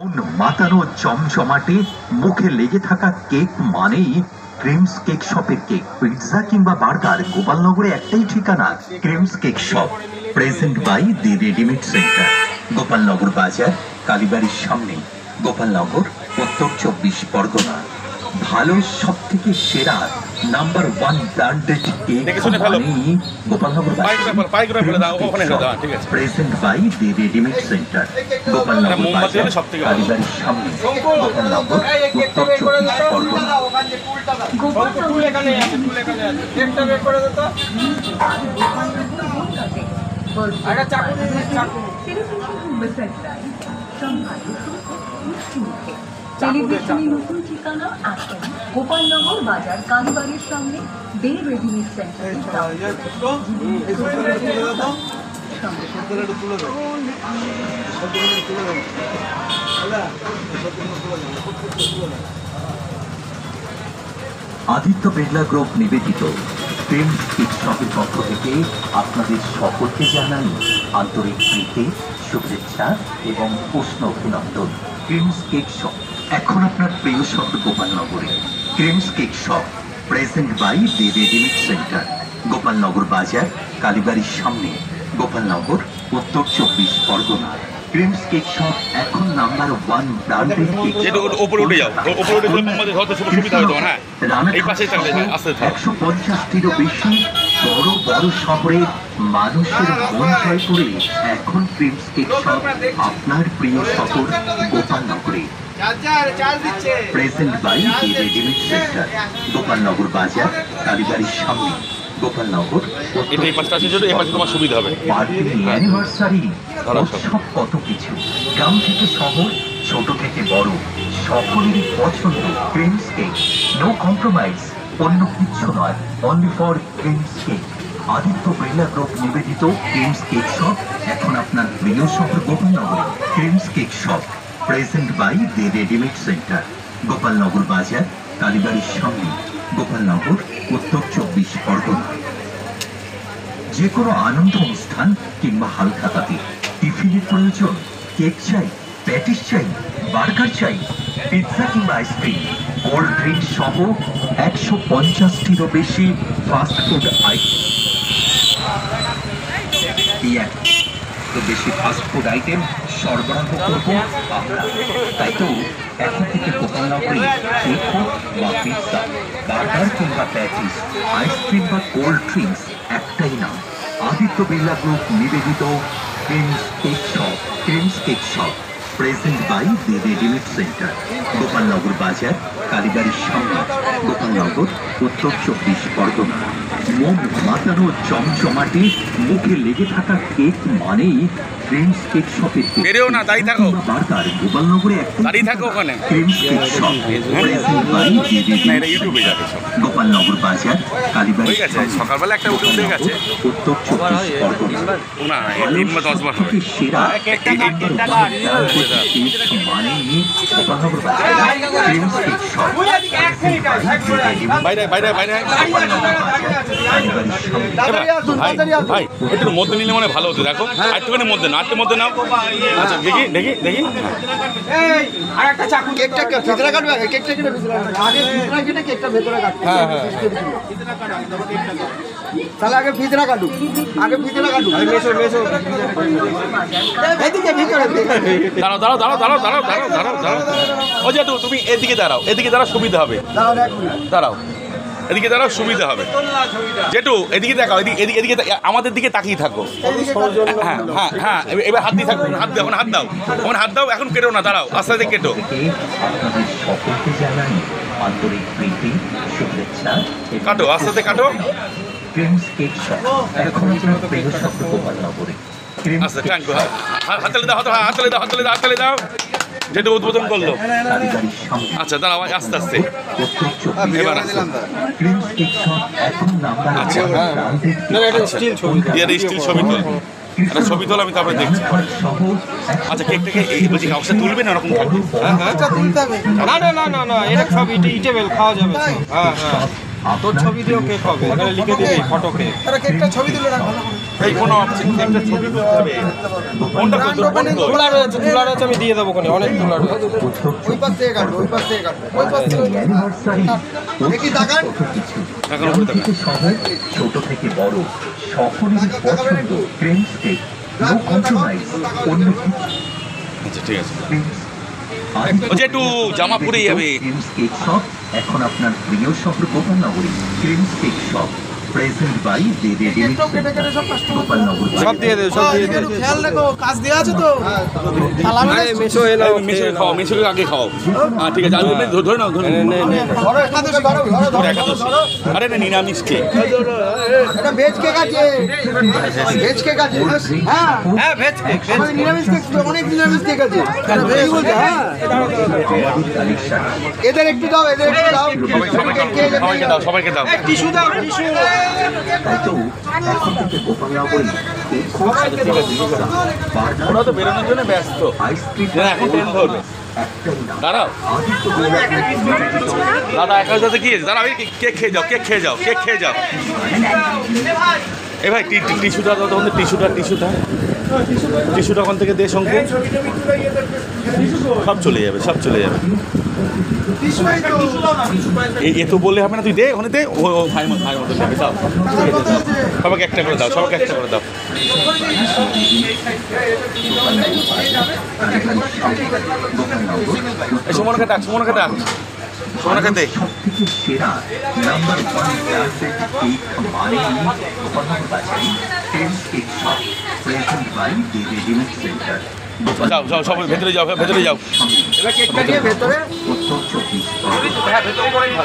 মাতানো জমজমাটে মুখে লেগে থাকা কেক মানেই ক্রিমস কেক শপের কেক। পিৎজা কিংবা বার্গার, গোপালনগরে একটাই ঠিকানা, Creams cake shop. Present by the readymade centre, Gopalnagar বাজার, কালীবাড়ির সামনে, গোপালনগর, উত্তর 24 পরগনা। ভালো, সব থেকে সেরা নাম্বার 1 ব্র্যান্ডেড কেক মানেই গোপালনগর বাজার। Present by the readymade centre, Gopalnagar বাজার, কালীবাড়ির সামনে, গোপালনগর, উত্তর 24 পরগনা। সেলিব্রেশনের নতুন ঠিকানা এখন গোপালনগর বাজার, কালীবাড়ির সামনে, De readymade centre. Aditya Birla group নিবেদিত ক্রিমস কেক শপের পক্ষ থেকে আপনাদের সকলকে জানাই আন্তরিক প্রীতি, শুভেচ্ছা এবং উষ্ণ অভিনন্দন। ক্রিমস কেক শপ এখন আপনার প্রিয় শহর গোপালনগরে। Creams cake shop present by the readymade centre, Gopalnagar বাজার, কালীবাড়ির সামনে, গোপালনগর, উত্তর 24 পরগনা। ক্রিমস কেক শপ এখন নাম্বার 1 ব্র্যান্ডেড কেক। 150টিরও বেশি বড় বড় শহরে মানুষের মন জয় করে এখন ক্রিমস কেক শপ আপনার প্রিয় শহর গোপালনগরে। Present by the readymade centre, Gopalnagar বাজার, কালীবাড়ির সামনে, গোপালনগর। সুবিধা হবে অ্যানিভার্সারি, উৎসব, কত কিছু, গ্রাম থেকে শহর, ছোট থেকে বড়, সকলেরই পছন্দ ক্রিমস কেক। নো কম্প্রোমাইজ, অন্য কিচ্ছু নয়, only for Creams cake. Aditya Birla group নিবেদিত ক্রিমস কেক শপ এখন আপনার প্রিয় শহর গোপালনগরে। Creams cake shop present by the readymade centre, Gopalnagar বাজার, কালীবাড়ির সামনে, গোপালনগর, উত্তর 24 পরগনা। যে কোনো আনন্দ অনুষ্ঠান কিংবা হালখাতাতে টিফিনের প্রয়োজন, কেক চাই, প্যাটিস চাই, বার্গার চাই, পিৎজা কিংবা আইসক্রিম, কোল্ড ড্রিঙ্ক সহ 150টিরও বেশি ফাস্ট ফুড বেশি ফাস্ট ফুড আইটেম সরবরাহ করব আমরা। তাই তো এখন থেকে গোপালনগরে কেক হোক বা পিৎজা, বার্গার কিংবা প্যাটিস, আইসক্রিম বা কোল্ড ড্রিঙ্কস, একটাই নাম, আদিত্য বিড়লা গ্রুপ নিবেদিত Creams cake shop. Creams cake shop present by the readymade centre, Gopalnagar বাজার, কালীবাড়ির সামনে, গোপালনগর, উত্তর 24 পরগনা। মন মাতানো জমজমাটে মুখে লেগে থাকা কেক মানেই ক্রিমস কেক শপের কেক। বার্গার, গোপালনগরে Creams cake shop present by the readymade centre, Gopalnagar বাজার, কালীবাড়ির সকালবেলা একটা উঠে গেছে উত্তর 24 পরগনা। সেরা ভাই একটু মধ্যে নিলে মানে ভালো হতো। দেখো একটুখানি মধ্যে না, আটটু মধ্যে নাও। আচ্ছা দেখি দেখি দেখি তাহলে আগে ভিতরা কাটু, আগে ভিতরা কাটু। দাঁড়াও দাঁড়াও দাঁড়াও দাঁড়াও দাঁড়াও দাঁড়াও দাঁড়াও দাঁড়াও। ও যেটু তুমি এদিকে দাঁড়াও, এদিকে দাঁড়াও, সুবিধা হবে। দাঁড়াও, এদিকে দাঁড়াও, সুবিধা হবে। যেটু এদিকে দেখাও, এদিকে এদিকে আমাদের দিকে তাকিয়ে থাকো। হ্যাঁ হ্যাঁ হ্যাঁ, এবার হাত দিয়ে থাকো, হাত দাও, হাত দাও, এখন হাত দাও, এখন কেটো না, দাঁড়াও, আস্তে আস্তে কেটো। আপনাদের সকলকে জানাই আন্তরিক প্রীতি, শুভেচ্ছা। কাটো, আস্তে আস্তে কাটো। ক্রিমস কেক শপ এখন আপনার প্রিয় শহর গোপালনগরে। আচ্ছা থ্যাংক ইউ। হাততালি দাও, হাততালি দাও, হাততালি দাও, হাততালি দাও। যেটা উদ্বোধন করলো। আচ্ছা দাঁড়াও, আস্তে আস্তে এবার ক্রিমস কেক শপ এখন নাম্বার। আচ্ছা স্টিল ছবি তোল, একটা ছবি তোল, আমি তারপরে দেখছি। আচ্ছা কেকটাকে এই বলছি অবশ্যই তুলবেন, এরকম থাকবে। হ্যাঁ হ্যাঁ তুলতে হবে। না না না না না, এটা সব ইটেবেল খাওয়া যাবে। হ্যাঁ হ্যাঁ তোর ছবি দিয়েও কেক হবে, এখানে লিখে দিবি ফটো কেক। এই কোনো একটা ছবি তুলতে হবে। কোনটা করছো? তোলা রয়েছে আমি দিয়ে দেবো, ওখানে অনেক তোলা রয়েছে। ওই পাশ থেকে কাটবো, ওই পাশ থেকে কাটবো, ওই পাশ থেকে। অ্যানিভার্সারি দেখি তাকান। তাকান, গ্রাম থেকে শহর, ছোট থেকে বড় সকলেরই পছন্দ ক্রেমস কেক, নো কম্প্রোমাইজ, অন্য কিছু। আচ্ছা ঠিক আছে। ক্রেমস ও যে একটু জামা পরেই যাবে। ক্রেমস কেক শপ এখন আপনার প্রিয় শহর গোপালনগরী। ক্রেমস কেক শপ প্রেজেন্ট বাই দেবে গোপালনগর। সব দিয়ে দে, সব দিয়ে দে। খেয়াল রাখো, কাজ দেওয়া আছে তো। আরে মেশো এলাও, মেশিনে খাও, মেশিনে আগে খাও। হ্যাঁ ঠিক আছে, আমি ধরে নাও, ধরে নাও। ধরো, একাদশী ধরো, ধরো, ধরো, একাদশী। ধরো। আরে না, নিরামিষ কেক। এটা ভেজ কেক আছে, ভেজ কেক আছে। হ্যাঁ, হ্যাঁ ভেজ কেক। আমাদের নিরামিষ কেক, অনেক নিরামিষ কেক আছে। ভেজ বলছে, হ্যাঁ। এদের একটু দাও, এদের একটু দাও। সবাইকে দাও, সবাইকে দাও। টিস্যু দাও, টিস্যু। তাই তো এখন থেকে গোপালনগরী ওরা তো বেরোনোর জন্য ব্যস্ত। আইসক্রিম এখন ট্রেন ধরবে। দাঁড়াও দাদা, একা সাথে কি আছে? দাঁড়াও, কেক খেয়ে যাও, কেক খেয়ে যাও, কেক খেয়ে যাও। এ ভাই টিস্যুটা দাও, তখন টিস্যুটা ওখান থেকে দে সঙ্গে। সব চলে যাবে, সব চলে যাবে। এই এ তো বললে হবে না, তুই দে ওখানে দে। ও ভাই মতো দেবে, দাও। সবাইকে একটা করে দাও, সবাইকে একটা করে দাও। এই সুমনকে ডাক, সুমনকে ডাক, সুমনকে দে। সবথেকে সেরা নাম্বার 1 ব্র্যান্ডেড কেক মানে গোপালনগর বাজারে ক্রেমস কেক শপ প্রেজেন্ট বাই দেবে ডিমেন্ট সেন্টার। যাও যাও, সবাই ভেতরে যাও, ভেতরে যাও। এবার কেকটা নিয়ে ভেতরে উত্তর 24 পরগনা।